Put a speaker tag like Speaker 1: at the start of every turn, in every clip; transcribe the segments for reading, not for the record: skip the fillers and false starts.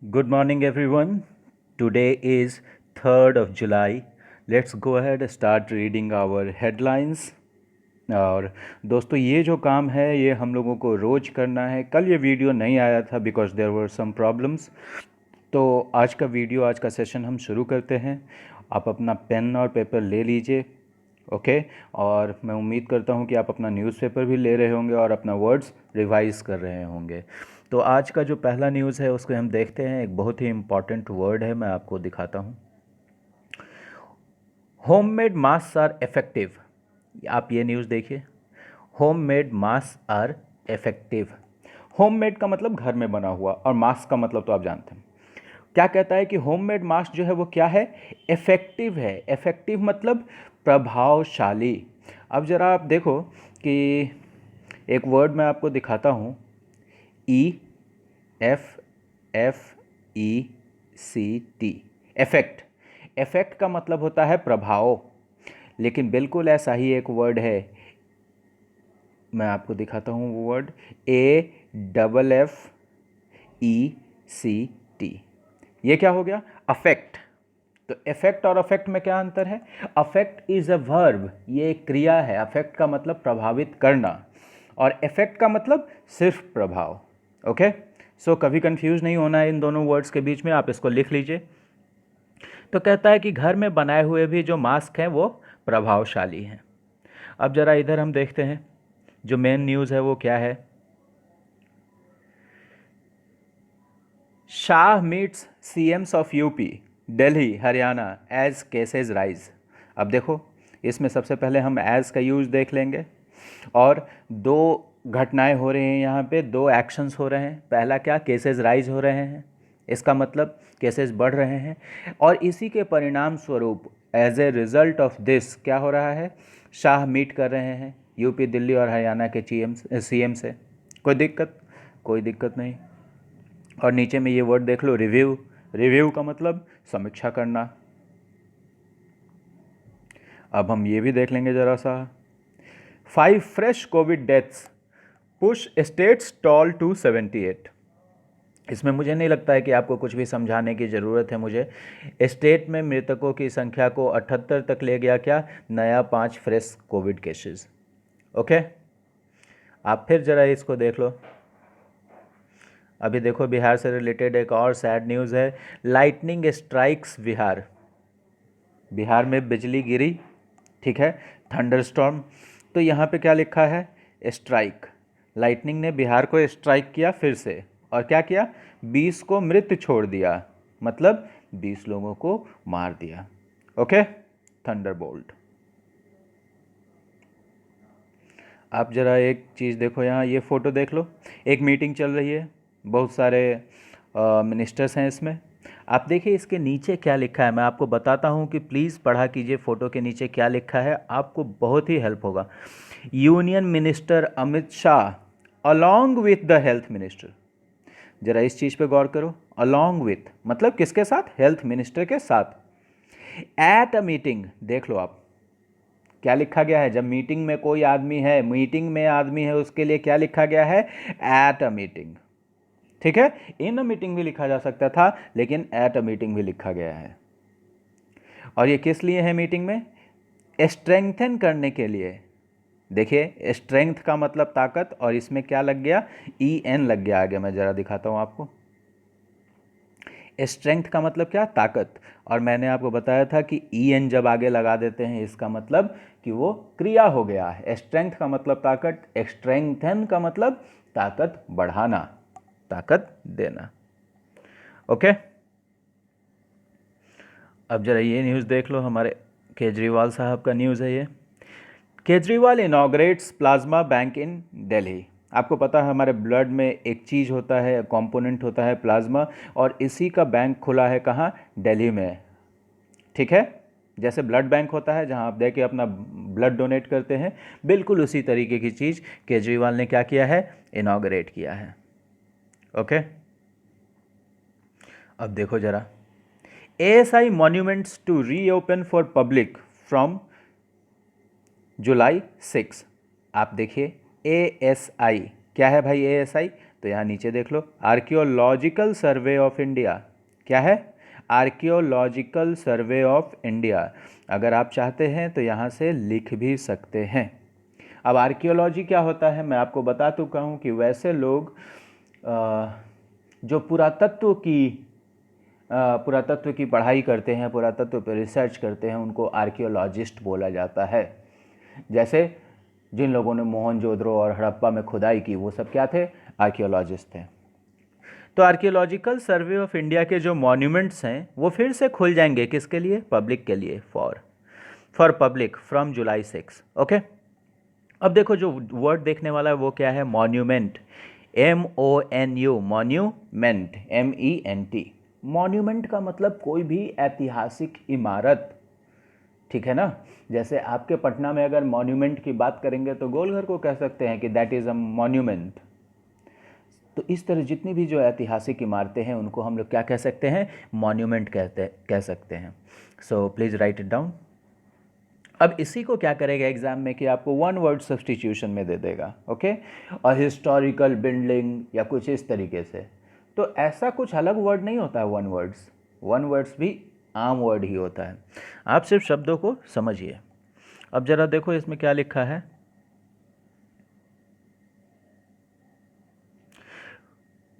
Speaker 1: Good morning, everyone. Today is 3rd of July. Let's go ahead and start reading our headlines. और दोस्तों ये जो काम है ये हम लोगों को रोज़ करना है। कल ये वीडियो नहीं आया था because there were some problems. तो आज का सेशन हम शुरू करते हैं। आप अपना पेन और पेपर ले लीजिए, ओके। और मैं उम्मीद करता हूँ कि आप अपना न्यूज़पेपर भी ले रहे होंगे और अपना वर्ड्स रिवाइज कर रहे होंगे। तो आज का जो पहला न्यूज़ है उसको हम देखते हैं। एक बहुत ही इम्पॉर्टेंट वर्ड है, मैं आपको दिखाता हूँ। Homemade mask are effective. आप ये न्यूज़ देखिए। Homemade mask are effective. Homemade का मतलब घर में बना हुआ और मास्क का मतलब तो आप जानते हैं। क्या कहता है कि होममेड मास्क जो है वो क्या है, इफ़ेक्टिव है। इफ़ेक्टिव मतलब प्रभावशाली। अब ज़रा आप देखो कि एक वर्ड मैं आपको दिखाता हूँ, EFFECT, इफ़ेक्ट। इफ़ेक्ट का मतलब होता है प्रभाव, लेकिन बिल्कुल ऐसा ही एक वर्ड है, मैं आपको दिखाता हूँ वो वर्ड, AFFECT। ये क्या हो गया, अफेक्ट। तो इफेक्ट और अफेक्ट में क्या अंतर है? अफेक्ट इज अ वर्ब, ये एक क्रिया है। अफेक्ट का मतलब प्रभावित करना और इफेक्ट का मतलब सिर्फ प्रभाव। ओके, सो कभी कंफ्यूज नहीं होना है इन दोनों वर्ड्स के बीच में, आप इसको लिख लीजिए। तो कहता है कि घर में बनाए हुए भी जो मास्क हैं वो प्रभावशाली हैं। अब जरा इधर हम देखते हैं जो मेन न्यूज़ है वो क्या है। Shah meets CMs of UP, Delhi, Haryana as cases rise. अब देखो, इसमें सबसे पहले हम एज का यूज़ देख लेंगे और दो घटनाएं हो रही हैं यहाँ पे, दो एक्शंस हो रहे हैं। पहला क्या, केसेस राइज हो रहे हैं, इसका मतलब केसेस बढ़ रहे हैं। और इसी के परिणाम स्वरूप as a result of this क्या हो रहा है, शाह मीट कर रहे हैं यूपी, दिल्ली और हरियाणा के सीएम से। कोई दिक्कत? कोई दिक्कत नहीं। और नीचे में ये वर्ड देख लो, रिव्यू। रिव्यू का मतलब समीक्षा करना। अब हम ये भी देख लेंगे ज़रा सा, 5 fresh covid deaths push states toll to 78। इसमें मुझे नहीं लगता है कि आपको कुछ भी समझाने की ज़रूरत है मुझे। स्टेट में मृतकों की संख्या को 78 तक ले गया क्या, नया 5 फ्रेश कोविड केसेस। ओके, आप फिर ज़रा इसको देख लो। अभी देखो, बिहार से रिलेटेड एक और सैड न्यूज़ है, लाइटनिंग स्ट्राइक्स बिहार। बिहार में बिजली गिरी, ठीक है, थंडरस्टॉर्म। तो यहाँ पे क्या लिखा है, स्ट्राइक। लाइटनिंग ने बिहार को स्ट्राइक किया फिर से, और क्या किया, 20 को मृत छोड़ दिया, मतलब 20 लोगों को मार दिया। Okay, Thunderbolt. आप ज़रा एक चीज़ देखो, यहाँ ये फ़ोटो देख लो। एक मीटिंग चल रही है, बहुत सारे मिनिस्टर्स हैं इसमें। आप देखिए इसके नीचे क्या लिखा है, मैं आपको बताता हूँ कि प्लीज़ पढ़ा कीजिए फ़ोटो के नीचे क्या लिखा है, आपको बहुत ही हेल्प होगा। Union minister Amit Shah along with the health minister. ज़रा इस चीज़ पे गौर करो, अलॉन्ग विथ मतलब किसके साथ, हेल्थ मिनिस्टर के साथ। एट अ मीटिंग, देख लो आप क्या लिखा गया है। जब मीटिंग में कोई आदमी है, मीटिंग में आदमी है, उसके लिए क्या लिखा गया है, एट अ मीटिंग। ठीक है, इन अ मीटिंग भी लिखा जा सकता था, लेकिन एट अ मीटिंग भी लिखा गया है। और ये किस लिए है मीटिंग में, स्ट्रेंथन करने के लिए। देखिए, स्ट्रेंथ का मतलब ताकत, और इसमें क्या लग गया, ई एन लग गया आगे। मैं ज़रा दिखाता हूँ आपको। स्ट्रेंथ का मतलब क्या, ताकत। और मैंने आपको बताया था कि ई एन जब आगे लगा देते हैं इसका मतलब कि वो क्रिया हो गया है। स्ट्रेंथ का मतलब ताकत, स्ट्रेंथन का मतलब ताकत बढ़ाना, ताकत देना। ओके, अब जरा ये न्यूज़ देख लो, हमारे केजरीवाल साहब का न्यूज़ है ये। केजरीवाल इनॉग्रेट्स प्लाज्मा बैंक इन दिल्ली। आपको पता है हमारे ब्लड में एक चीज़ होता है, कंपोनेंट होता है प्लाज्मा, और इसी का बैंक खुला है कहाँ, दिल्ली में। ठीक है, जैसे ब्लड बैंक होता है जहां आप दे के अपना ब्लड डोनेट करते हैं, बिल्कुल उसी तरीके की चीज़ केजरीवाल ने क्या किया है, इनॉग्रेट किया है। ओके, अब देखो ज़रा, ASI monuments to reopen for public from July 6। आप देखिए ASI क्या है भाई, ASI, तो तो यहाँ नीचे देख लो, आर्कियोलॉजिकल सर्वे ऑफ इंडिया। क्या है? Archaeological survey of India. अगर आप चाहते हैं तो यहाँ से लिख भी सकते हैं। अब आर्कियोलॉजी क्या होता है मैं आपको बता चुका हूँ कि वैसे लोग जो पुरातत्व की पढ़ाई करते हैं, पुरातत्व पर रिसर्च करते हैं, उनको आर्कियोलॉजिस्ट बोला जाता है। जैसे जिन लोगों ने मोहनजोदड़ो और हड़प्पा में खुदाई की, वो सब क्या थे? आर्कियोलॉजिस्ट थे। तो आर्कियोलॉजिकल सर्वे ऑफ इंडिया के जो मॉन्यूमेंट्स हैं वो फिर से खुल जाएंगे। किसके लिए? पब्लिक के लिए, for public from July 6। Okay, अब देखो जो वर्ड देखने वाला है वो क्या है? Monument, MONU, monument, MENT। Monument का मतलब कोई भी ऐतिहासिक इमारत, ठीक है ना। जैसे आपके पटना में अगर मॉन्यूमेंट की बात करेंगे तो गोलघर को कह सकते हैं कि दैट इज़ अ मॉन्यूमेंट। तो इस तरह जितनी भी जो ऐतिहासिक इमारतें हैं उनको हम लोग क्या कह सकते हैं? मॉन्यूमेंट कह सकते हैं। So please write it down. अब इसी को क्या करेगा एग्जाम में कि आपको वन वर्ड सब्स्टिट्यूशन में दे देगा। ओके, और हिस्टोरिकल बिल्डिंग या कुछ इस तरीके से। तो ऐसा कुछ अलग वर्ड नहीं होता है वन वर्ड्स भी आम वर्ड ही होता है। आप सिर्फ शब्दों को समझिए। अब जरा देखो इसमें क्या लिखा है।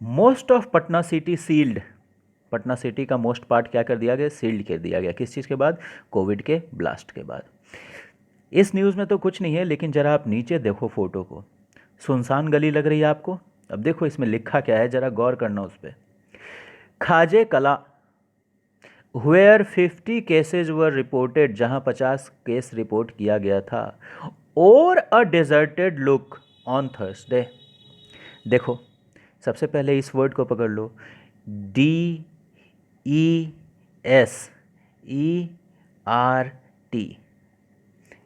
Speaker 1: Most of Patna city sealed. Patna city का मोस्ट पार्ट क्या कर दिया गया? सील्ड कर दिया गया। किस चीज़ के बाद? कोविड के ब्लास्ट के बाद। इस न्यूज़ में तो कुछ नहीं है, लेकिन ज़रा आप नीचे देखो फोटो को, सुनसान गली लग रही है आपको। अब देखो इसमें लिखा क्या है, ज़रा गौर करना उस पर। खाजे कला वेयर 50 केसेज वर रिपोर्टेड, जहाँ 50 केस रिपोर्ट किया गया था। और अ डेजर्टेड लुक ऑन थर्सडे। देखो सबसे पहले इस वर्ड को पकड़ लो, DESERT।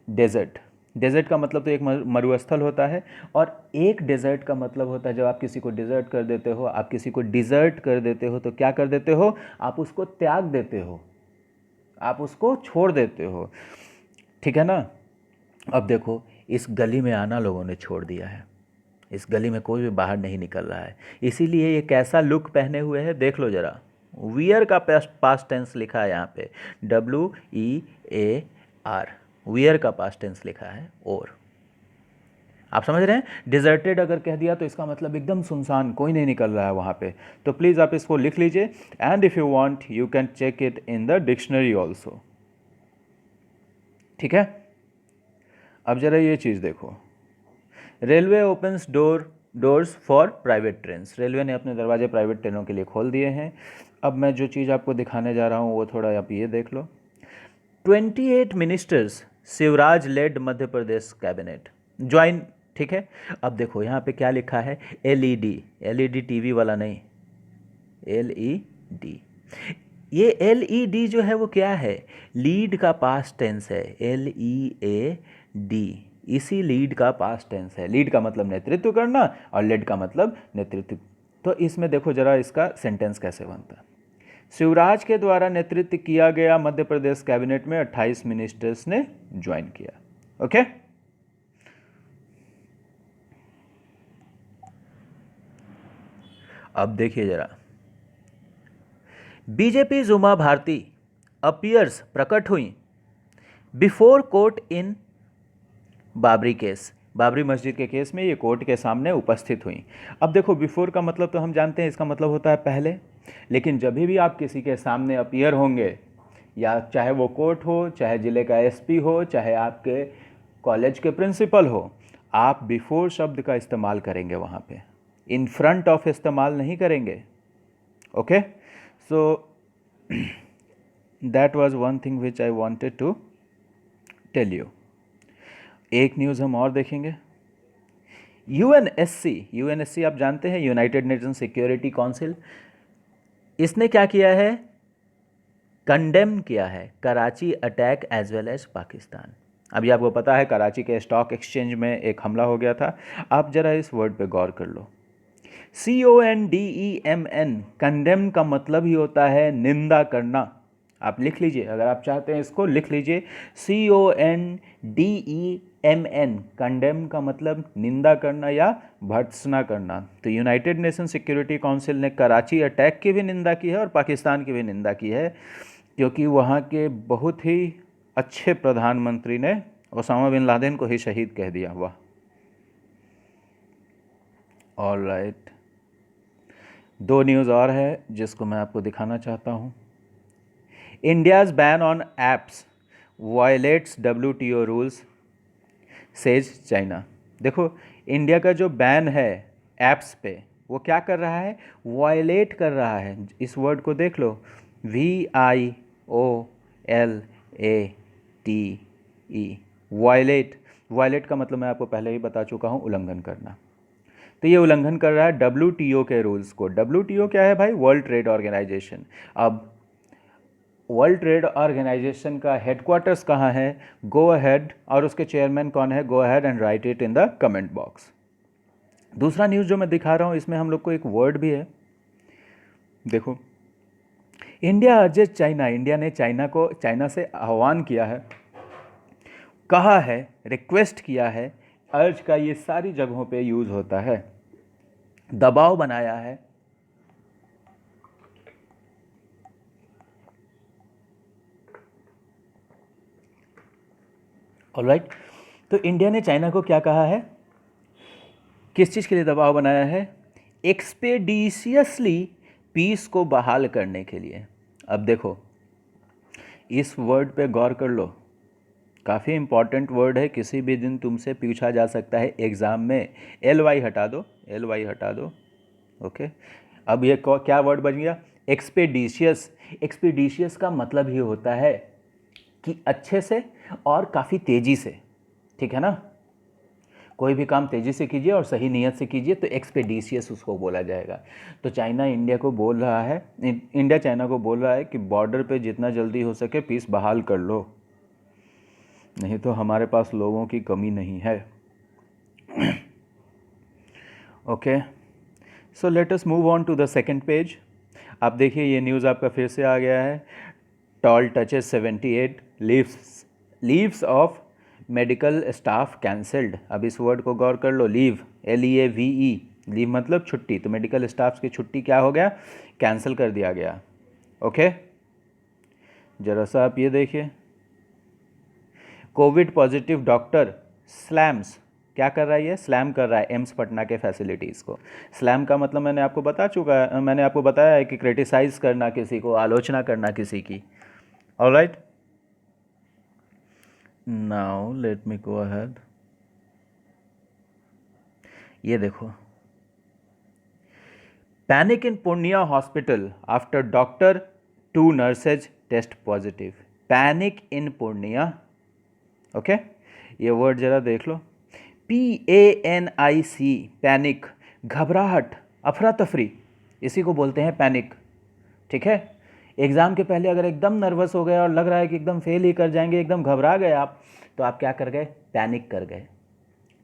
Speaker 1: डेजर्ट, डेजर्ट का मतलब तो एक मरुस्थल होता है, और एक डेजर्ट का मतलब होता है जब आप किसी को डिजर्ट कर देते हो, आप किसी को डिजर्ट कर देते हो तो क्या कर देते हो? आप उसको त्याग देते हो, आप उसको छोड़ देते हो, ठीक है ना। अब देखो इस गली में आना लोगों ने छोड़ दिया है, इस गली में कोई भी बाहर नहीं निकल रहा है, इसीलिए ये कैसा लुक पहने हुए है देख लो ज़रा। वियर का पास्ट टेंस लिखा है यहाँ पे, WEAR, वियर का पास्ट टेंस लिखा है। और आप समझ रहे हैं, डिजर्टेड अगर कह दिया तो इसका मतलब एकदम सुनसान, कोई नहीं निकल रहा है वहाँ पे। तो प्लीज़ आप इसको लिख लीजिए, and if you want you can check it in the dictionary also, ठीक है। अब जरा ये चीज़ देखो, railway opens doors for private trains. Railway ने अपने दरवाजे प्राइवेट ट्रेनों के लिए खोल दिए हैं। अब मैं जो चीज़ आपको दिखाने जा रहा हूँ वो थोड़ा आप ये देख लो। 28 ministers Shivraj lead Madhya Pradesh cabinet join, ठीक है। अब देखो यहाँ पे क्या लिखा है, LED टीवी वाला नहीं, LED। ये LED जो है वो क्या है? लीड का पास्ट टेंस है, LEAD। इसी लीड का पास्ट टेंस है। लीड का मतलब नेतृत्व करना और लेड का मतलब नेतृत्व। तो इसमें देखो जरा इसका सेंटेंस कैसे बनता है। शिवराज के द्वारा नेतृत्व किया गया मध्य प्रदेश कैबिनेट में 28 मिनिस्टर्स ने ज्वाइन किया। ओके, अब देखिए जरा, बीजेपी उमा भारती अपीयर्स प्रकट हुई बिफोर कोर्ट इन बाबरी केस। बाबरी मस्जिद के केस में ये कोर्ट के सामने उपस्थित हुई। अब देखो बिफोर का मतलब तो हम जानते हैं, इसका मतलब होता है पहले, लेकिन जब भी आप किसी के सामने अपीयर होंगे, या चाहे वो कोर्ट हो, चाहे ज़िले का SP हो, चाहे आपके कॉलेज के प्रिंसिपल हो, आप बिफोर शब्द का इस्तेमाल करेंगे वहाँ पे, इन फ्रंट ऑफ इस्तेमाल नहीं करेंगे। Okay, so that was one thing which I wanted to tell you. एक न्यूज़ हम और देखेंगे। यूएनएससी आप जानते हैं, यूनाइटेड नेशन सिक्योरिटी काउंसिल, इसने क्या किया है? कंडेम किया है Karachi attack as well as Pakistan. अभी आपको पता है कराची के स्टॉक एक्सचेंज में एक हमला हो गया था। आप जरा इस वर्ड पे गौर कर लो, CONDEMN। कंडेम का मतलब ही होता है निंदा करना। आप लिख लीजिए, अगर आप चाहते हैं इसको लिख लीजिए, CONDEMN MN कंडेम का मतलब निंदा करना या भर्त्सना करना। तो यूनाइटेड नेशन सिक्योरिटी काउंसिल ने कराची अटैक की भी निंदा की है और पाकिस्तान की भी निंदा की है, क्योंकि वहाँ के बहुत ही अच्छे प्रधानमंत्री ने ओसामा बिन लादेन को ही शहीद कह दिया। वाह। ऑल राइट, दो न्यूज़ और है जिसको मैं आपको दिखाना चाहता हूँ। India's ban on apps violets WTO rules says China. देखो, इंडिया का जो बैन है ऐप्स पे, वो क्या कर रहा है, वायलेट कर रहा है। इस वर्ड को देख लो, VIOLATE, वायलेट। वायलेट का मतलब मैं आपको पहले ही बता चुका हूँ, उल्लंघन करना। तो ये उल्लंघन कर रहा है WTO के रूल्स को। WTO क्या है भाई, वर्ल्ड ट्रेड ऑर्गेनाइजेशन। अब वर्ल्ड ट्रेड ऑर्गेनाइजेशन का हेडक्वार्टर्स कहाँ है, गो अहेड, और उसके चेयरमैन कौन है, go ahead and right it in the comment box. दूसरा न्यूज़ जो मैं दिखा रहा हूँ, इसमें हम लोग को एक वर्ड भी है। देखो, इंडिया अर्जेस चाइना, इंडिया ने चाइना से आह्वान किया है, कहा है, रिक्वेस्ट किया है। अर्ज का ये सारी जगहों पे यूज़ होता है, दबाव बनाया है। ऑलराइट, तो इंडिया ने चाइना को क्या कहा है, किस चीज़ के लिए दबाव बनाया है, एक्सपेडिशियसली पीस को बहाल करने के लिए। अब देखो, इस वर्ड पे गौर कर लो, काफ़ी इंपॉर्टेंट वर्ड है, किसी भी दिन तुमसे पूछा जा सकता है एग्ज़ाम में। LY हटा दो, LY हटा दो। ओके, अब ये क्या वर्ड बन गया, एक्सपेडिशियस। एक्सपेडिशियस का मतलब ही होता है कि अच्छे से और काफ़ी तेज़ी से, ठीक है ना। कोई भी काम तेज़ी से कीजिए और सही नीयत से कीजिए तो एक्सपेडिशियस उसको बोला जाएगा। तो चाइना इंडिया को बोल रहा है, इंडिया चाइना को बोल रहा है कि बॉर्डर पे जितना जल्दी हो सके पीस बहाल कर लो, नहीं तो हमारे पास लोगों की कमी नहीं है। Okay, so let us move on to the second page. आप देखिए, ये न्यूज़ आपका फिर से आ गया है। Toll touches 78 leaves of medical staff cancelled. अब इस वर्ड को गौर कर लो, लीव, LEAVE, लीव मतलब छुट्टी। तो मेडिकल स्टाफ की छुट्टी क्या हो गया, कैंसिल कर दिया गया। ओके, जरा सा आप ये देखिए, कोविड पॉजिटिव डॉक्टर स्लैम्स, क्या कर रहा है, ये स्लैम कर रहा है एम्स पटना के फैसिलिटीज़ को। स्लैम का मतलब मैंने आपको मैंने आपको बताया है कि क्रिटिसाइज़ करना किसी को, आलोचना करना किसी की। Alright, now let me go ahead. ये देखो, panic in Purnia hospital after doctor 2 nurses test positive. Panic in Purnia. Okay, ये वर्ड जरा देख लो, PANIC, पैनिक, घबराहट, अफरा तफरी, इसी को बोलते हैं पैनिक। ठीक है, एग्ज़ाम के पहले अगर एकदम नर्वस हो गए और लग रहा है कि एकदम फेल ही कर जाएंगे, एकदम घबरा गए आप, तो आप क्या कर गए, पैनिक कर गए।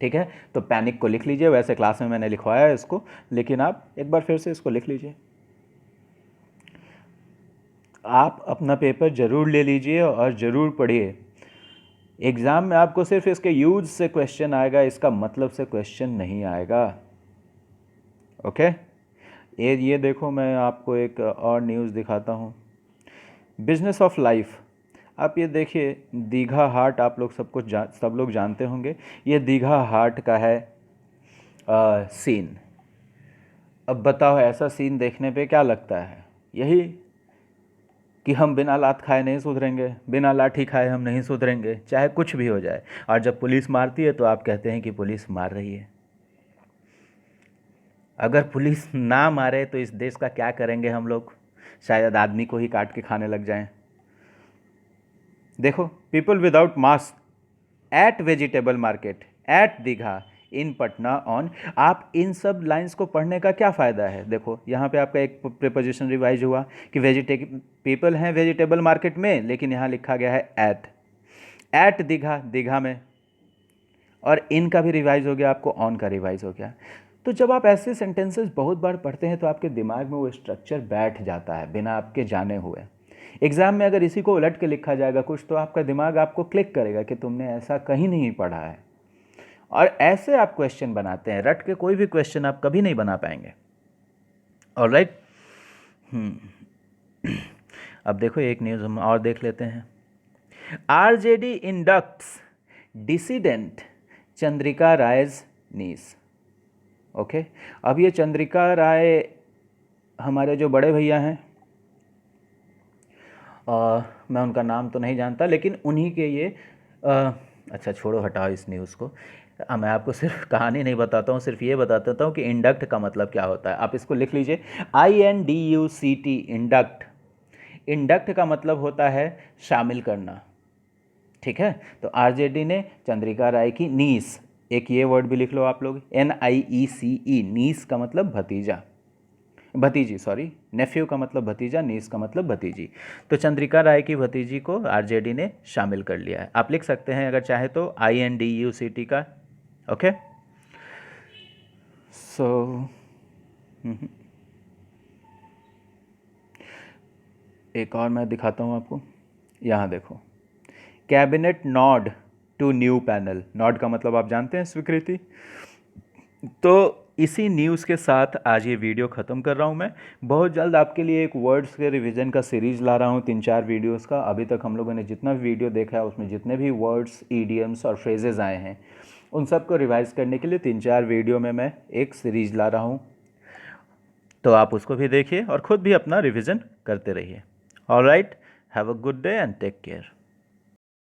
Speaker 1: ठीक है, तो पैनिक को लिख लीजिए, वैसे क्लास में मैंने लिखवाया है इसको, लेकिन आप एक बार फिर से इसको लिख लीजिए। आप अपना पेपर ज़रूर ले लीजिए और ज़रूर पढ़िए। एग्ज़ाम में आपको सिर्फ इसके यूज से क्वेश्चन आएगा, इसका मतलब से क्वेश्चन नहीं आएगा। ओके, ये देखो, मैं आपको एक और न्यूज़ दिखाता हूँ, बिजनेस ऑफ लाइफ। आप ये देखिए, दीघा हाट, आप लोग सब लोग जानते होंगे, ये दीघा हाट का है सीन। अब बताओ, ऐसा सीन देखने पे क्या लगता है, यही कि हम बिना लात खाए नहीं सुधरेंगे, बिना लाठी खाए हम नहीं सुधरेंगे, चाहे कुछ भी हो जाए। और जब पुलिस मारती है तो आप कहते हैं कि पुलिस मार रही है। अगर पुलिस ना मारे तो इस देश का क्या करेंगे हम लोग, शायद आदमी को ही काट के खाने लग जाएं। देखो, people without mask at vegetable market at Digha in Patna on. आप इन सब लाइंस को पढ़ने का क्या फ़ायदा है, देखो यहाँ पे आपका एक प्रीपोजिशन रिवाइज हुआ कि पीपल हैं वेजिटेबल मार्केट में, लेकिन यहाँ लिखा गया है एट दीघा में, और इन का भी रिवाइज हो गया, आपको ऑन का रिवाइज हो गया। तो जब आप ऐसे सेंटेंसेस बहुत बार पढ़ते हैं तो आपके दिमाग में वो स्ट्रक्चर बैठ जाता है बिना आपके जाने हुए। एग्ज़ाम में अगर इसी को उलट के लिखा जाएगा कुछ, तो आपका दिमाग आपको क्लिक करेगा कि तुमने ऐसा कहीं नहीं पढ़ा है। और ऐसे आप क्वेश्चन बनाते हैं, रट के कोई भी क्वेश्चन आप कभी नहीं बना पाएंगे। ऑलराइट। अब देखो एक न्यूज़ हम और देख लेते हैं। आरजेडी इंडक्ट्स डिसिडेंट चंद्रिका रायज नीस। ओके, अब ये चंद्रिका राय हमारे जो बड़े भैया हैं, मैं उनका नाम तो नहीं जानता, लेकिन उन्हीं के ये अच्छा छोड़ो, हटाओ इस न्यूज़ को। मैं आपको सिर्फ कहानी नहीं बताता हूँ, सिर्फ ये बता देता हूँ कि इंडक्ट का मतलब क्या होता है। आप इसको लिख लीजिए, INDUCT, इंडक्ट। इंडक्ट का मतलब होता है शामिल करना, ठीक है। तो आरजेडी ने चंद्रिका राय की नीस, एक ये वर्ड भी लिख लो आप लोग, NIECE, नीस का मतलब भतीजा, भतीजी, सॉरी, नेफ्यू का मतलब भतीजा, नीस का मतलब भतीजी। तो चंद्रिका राय की भतीजी को आरजेडी ने शामिल कर लिया है। आप लिख सकते हैं अगर चाहे तो INDUCT का। ओके, सो एक और मैं दिखाता हूँ आपको, यहाँ देखो, cabinet nod to new panel. Nod का मतलब आप जानते हैं, स्वीकृति। तो इसी न्यूज़ के साथ आज ये वीडियो ख़त्म कर रहा हूँ मैं। बहुत जल्द आपके लिए एक वर्ड्स के रिवीजन का सीरीज़ ला रहा हूँ, 3-4 वीडियोस का। अभी तक हम लोगों ने जितना वीडियो देखा है उसमें जितने भी वर्ड्स, ईडियम्स और फ्रेजेस आए हैं, उन सबको रिवाइज करने के लिए 3-4 वीडियो में मैं एक सीरीज़ ला रहा हूँ। तो आप उसको भी देखिए और ख़ुद भी अपना रिविज़न करते रहिए। Alright, have a good day and take care.